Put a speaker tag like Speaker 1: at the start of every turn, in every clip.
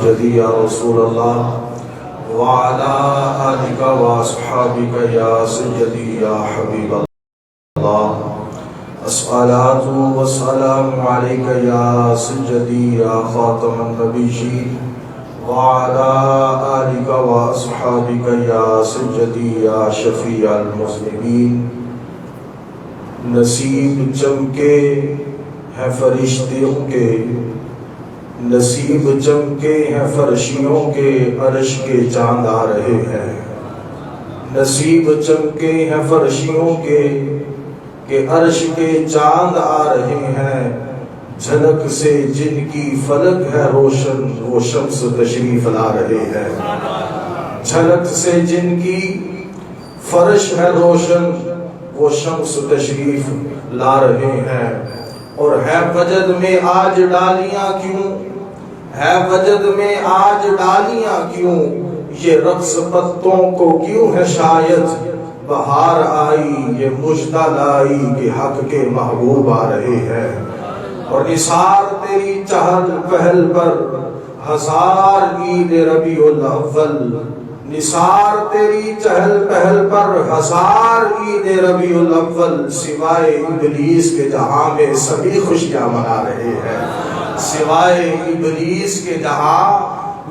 Speaker 1: سيدي يا رسول الله وعلى آلك وأصحابك يا سيدي يا حبيب الله الصلاة والسلام عليك يا سيدي يا خاتم النبيين وعلى آلك وأصحابك يا سيدي يا شفيع المذنبين. نصیب چمکے ہیں فرشتوں کے، نصیب چمکے ہیں فرشیوں کے، عرش کے چاند آ رہے ہیں. نصیب چمکے ہیں فرشیوں کے کہ عرش کے چاند آ رہے ہیں. جھلک سے جن کی فلک ہے روشن وہ شمس تشریف لا رہے ہیں. جھلک سے جن کی فرش ہے روشن وہ شمس تشریف لا رہے ہیں. اور ہے وجد میں آج ڈالیاں کیوں، ہے وجد میں آج ڈالیاں کیوں، یہ رقص پتوں کو کیوں ہے شاید. بہار آئی یہ مجدہ لائی کہ حق کے محبوب آ رہے ہیں. اور نثار تیری چہل پہل پر ہزار عید ربیع الاول، نثار تیری چہل پہل پر ہزار عید ربیع الاول. سوائے ابلیس کے جہاں میں سبھی خوشیاں منا رہے ہیں. سوائے ابلیس کے جہاں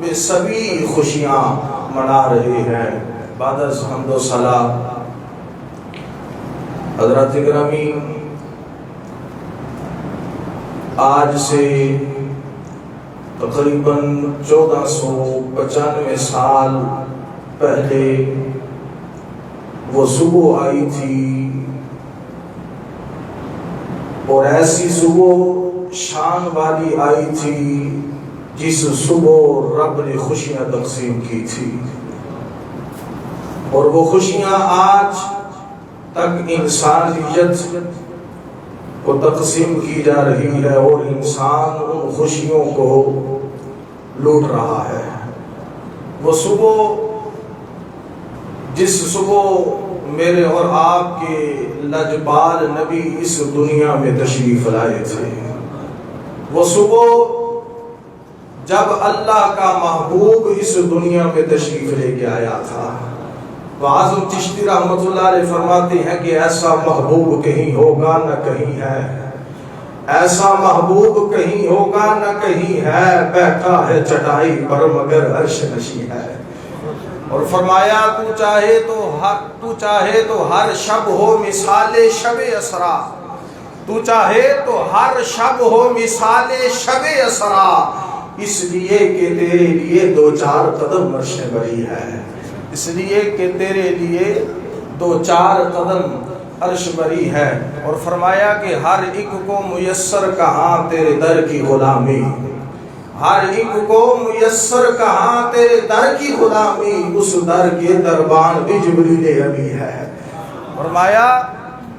Speaker 1: میں سبھی خوشیاں منا رہے ہیں. بعد از حمد و ثنا حضرات گرامی، آج سے تقریباً 1495 سال پہلے وہ صبح آئی تھی، اور ایسی صبح شان والی آئی تھی جس صبح رب نے خوشیاں تقسیم کی تھی. اور وہ خوشیاں آج تک انسانیت کو تقسیم کی جا رہی ہے، اور انسان ان خوشیوں کو لوٹ رہا ہے. وہ صبح جس صبح میرے اور آپ کے لجپال نبی اس دنیا میں تشریف لائے تھے، وہ صبح جب اللہ کا محبوب اس دنیا میں تشریف لے کے آیا تھا. اعظم چشتی رحمۃ اللہ علیہ فرماتے ہیں کہ ایسا محبوب کہیں ہوگا نہ کہیں ہے، ایسا محبوب کہیں ہوگا نہ کہیں ہے، بیٹھا ہے چٹائی پر مگر عرش نشیں ہے. اور فرمایا تو چاہے تو ہر شب ہو مثال شب اسرا، تو چاہے تو ہر شب ہو مثال شب اسرا، اس لیے کہ تیرے لیے 2-4 قدم عرش بری ہے، اس لیے کہ تیرے لیے 2-4 قدم عرش بری ہے. اور فرمایا کہ ہر ایک کو میسر کہاں تیرے در کی غلامی، ہر ایک کو میسر کہاں تیرے در کی غلامی، اس در کے دربان بھی جبریل امی ہے. فرمایا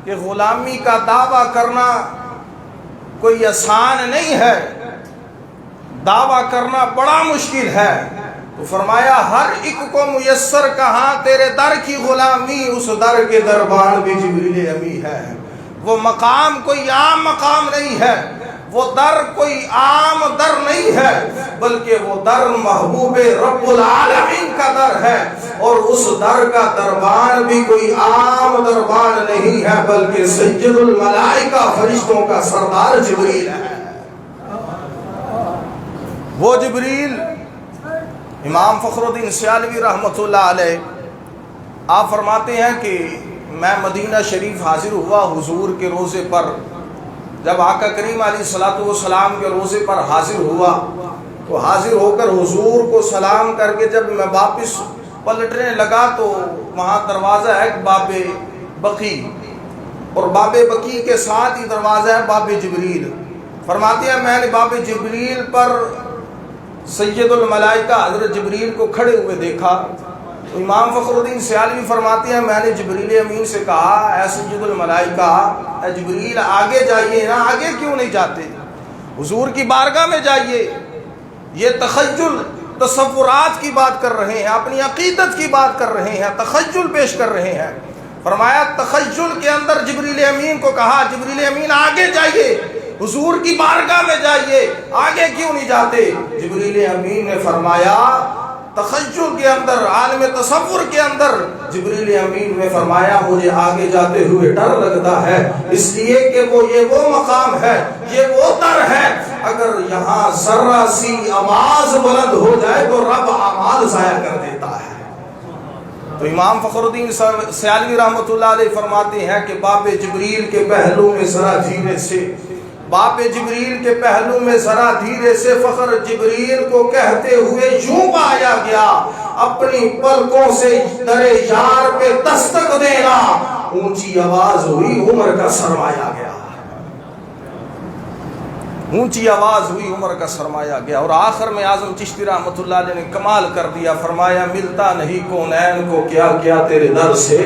Speaker 1: کہ غلامی کا دعویٰ کرنا کوئی آسان نہیں ہے، دعویٰ کرنا بڑا مشکل ہے. تو فرمایا ہر ایک کو میسر کہاں تیرے در کی غلامی، اس در کے دربان بھی جبریل امی ہے. وہ مقام کوئی عام مقام نہیں ہے، وہ در کوئی عام در نہیں ہے، بلکہ وہ در محبوب رب العالمین کا در ہے. اور اس در کا دربان بھی کوئی عام دربان نہیں ہے، بلکہ سید الملائکہ فرشتوں کا سردار جبریل ہے. وہ جبریل امام فخر الدین سیالوی رحمۃ اللہ علیہ آپ فرماتے ہیں کہ میں مدینہ شریف حاضر ہوا حضور کے روزے پر. جب آقا کریم علیہ الصلوۃ والسلام کے روزے پر حاضر ہوا تو حاضر ہو کر حضور کو سلام کر کے جب میں واپس پلٹنے لگا تو وہاں دروازہ ہے باب بقی، اور باب بقی کے ساتھ ہی دروازہ ہے باب جبریل. فرماتے ہیں میں نے باب جبریل پر سید الملائکہ حضرت جبریل کو کھڑے ہوئے دیکھا. تو امام فخر الدین سیالوی فرماتے ہیں میں نے جبریل امین سے کہا اے سید الملائکہ، اے جبریل آگے جائیے نا، آگے کیوں نہیں جاتے، حضور کی بارگاہ میں جائیے. یہ تخیل تصورات کی بات کر رہے ہیں، اپنی عقیدت کی بات کر رہے ہیں، تخیل پیش کر رہے ہیں. فرمایا تخیل کے اندر جبریل امین کو کہا جبریل امین آگے جائیے، حضور کی بارگاہ میں جائیے، آگے کیوں نہیں جاتے؟ جبریل امین نے فرمایا، تخیل کے اندر، عالم تصور کے اندر جبریل امین نے فرمایا مجھے آگے جاتے ہوئے ڈر لگتا ہے، اس لیے کہ وہ مقام ہے، یہ وہ در ہے، اگر یہاں ذرہ سی آواز بلند ہو جائے تو رب اعمال ضائع کر دیتا ہے۔ تو امام فخر الدین سیالوی رحمۃ اللہ علیہ فرماتے ہیں کہ باب جبریل کے پہلو میں ذرا دھیرے سے، باپ جبریل کے پہلو میں ذرا دھیرے سے فخر جبریل کو کہتے ہوئے یوں پایا گیا، اپنی پلکوں سے در یار پہ دستک دینا، اونچی آواز ہوئی عمر کا سرمایا گیا، اونچی آواز ہوئی عمر کا سرمایا گیا۔ اور آخر میں اعظم چشتی رحمۃ اللہ علیہ نے کمال کر دیا، فرمایا ملتا نہیں کونین کو کیا کیا تیرے در سے،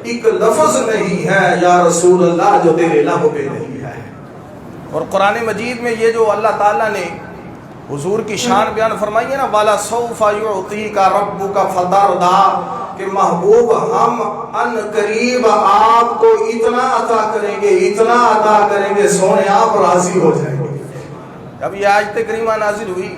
Speaker 1: ایک لفظ نہیں ہے یا رسول اللہ جو تیرے لب پہ نہیں ہے۔ اور قرآن مجید میں یہ جو اللہ تعالیٰ نے حضور کی شان بیان فرمائی ہے نا، والا سوف یعطیک ربک فترضی، کہ محبوب ہم ان قریب آپ کو اتنا عطا کریں گے، اتنا عطا کریں گے، سونے آپ راضی ہو جائیں گے۔ اب یہ آیت کریمہ نازل ہوئی،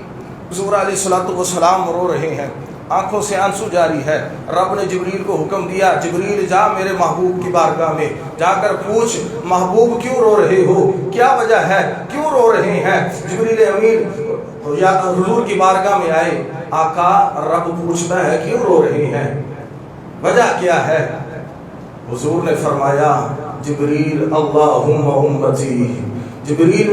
Speaker 1: حضور علیہ الصلوۃ والسلام رو رہے ہیں، آنکھوں سے آنسو جاری ہے، رب نے جبریل کو حکم دیا، جبریل جا میرے محبوب کی بارگاہ میں جا کر پوچھ محبوب کیوں رو رہے ہو، کیا وجہ ہے، کیوں رو رہے ہیں؟ جبریل امین حضور کی بارگاہ میں آئے، آقا رب پوچھتا ہے کیوں رو رہے ہیں، وجہ کیا ہے؟ حضور نے فرمایا جبریل اللہم امتی، جبریل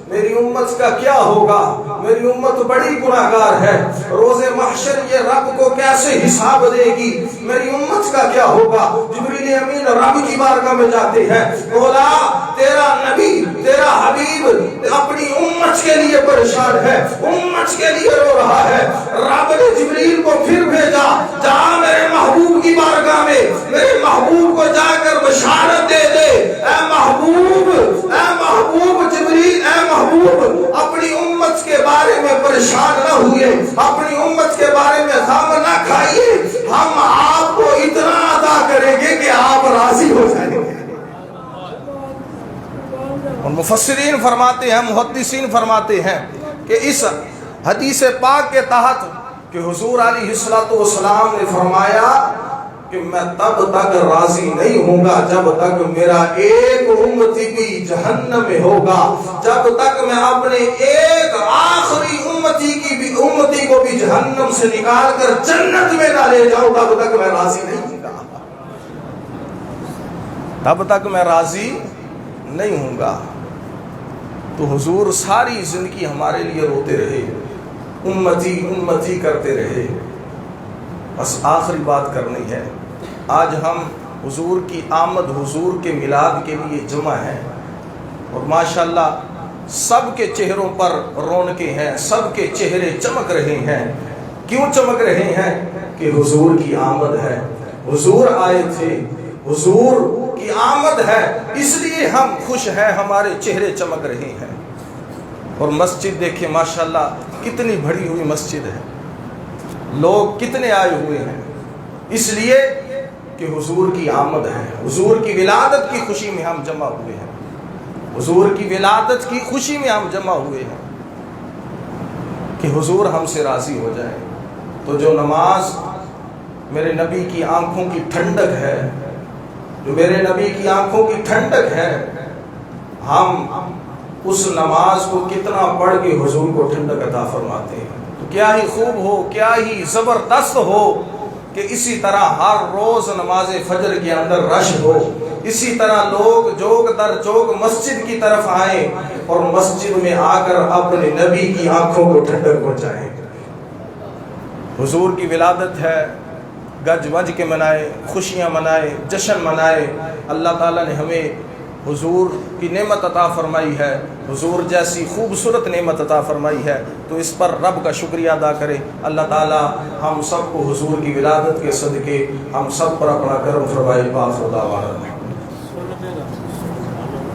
Speaker 1: میری امت کا کیا ہوگا، میری امت بڑی گناہگار ہے، روز محشر یہ رب کو کیسے حساب دے گی، میری امت کا کیا ہوگا؟ جبریل امین رب کی بارگاہ میں جاتے ہیں، مولا تیرا نبی تیرا حبیب اپنی امت کے لیے پریشان ہے، امت کے لیے رو رہا ہے، رب نے جبریل کو پھر بھیجا، جا میرے محبوب کی بارگاہ میں میرے محبوب کو جا کر بشارت دے دے، اے محبوب جبریل، اے محبوب اپنی امت کے بارے میں پریشان نہ ہوئے، اپنی امت کے بارے میں غم نہ کھائیے، ہم آپ کو اتنا عطا کریں گے کہ آپ راضی ہو جائیں گے۔ اور مفسرین فرماتے ہیں، محدثین فرماتے ہیں کہ اس حدیث پاک کے تحت کہ حضور علیہ السلام نے فرمایا کہ میں تب تک راضی نہیں ہوں گا جب تک میرا ایک امتی بھی جہنم میں ہوگا، جب تک میں اپنے ایک آخری امتی کو بھی جہنم سے نکال کر جنت میں نہ لے جاؤں، تب تک میں راضی نہیں ہوں گا، تب تک میں راضی نہیں ہوں گا۔ تو حضور ساری زندگی ہمارے لیے روتے رہے، امتی امتی کرتے رہے۔ بس آخری بات کرنی ہے، آج ہم حضور کی آمد، حضور کے میلاد کے لیے جمع ہیں، اور ماشاءاللہ سب کے چہروں پر رونقیں ہیں، سب کے چہرے چمک رہے ہیں۔ کیوں چمک رہے ہیں؟ کہ حضور کی آمد ہے، حضور آئے تھے، حضور کی آمد ہے، اس لیے ہم خوش ہیں، ہمارے چہرے چمک رہے ہیں۔ اور مسجد دیکھیں ماشاءاللہ کتنی بھری ہوئی مسجد ہے، لوگ کتنے آئے ہوئے ہیں، اس لیے کہ حضور کی آمد ہے، حضور کی ولادت کی خوشی میں ہم جمع ہوئے ہیں، حضور کی ولادت کی خوشی میں ہم جمع ہوئے ہیں کہ حضور ہم سے راضی ہو جائے۔ تو جو نماز میرے نبی کی آنکھوں کی ٹھنڈک ہے، جو میرے نبی کی آنکھوں کی ٹھنڈک ہے، ہم اس نماز کو کتنا پڑھ کے حضور کو ٹھنڈک عطا فرماتے ہیں۔ تو کیا ہی خوب ہو، کیا ہی زبردست ہو کہ اسی طرح ہر روز نماز فجر کے اندر رش ہو، اسی طرح لوگ جوگ در جوگ مسجد کی طرف آئیں اور مسجد میں آ کر اپنے نبی کی آنکھوں کو ٹھنڈک پہنچائیں۔ حضور کی ولادت ہے، گج وج کے منائے، خوشیاں منائے، جشن منائے۔ اللہ تعالیٰ نے ہمیں حضور کی نعمت عطا فرمائی ہے، حضور جیسی خوبصورت نعمت عطا فرمائی ہے، تو اس پر رب کا شکریہ ادا کرے۔ اللہ تعالیٰ ہم سب کو حضور کی ولادت کے صدقے ہم سب پر اپنا کرم فرمائے۔ باخر دعوانا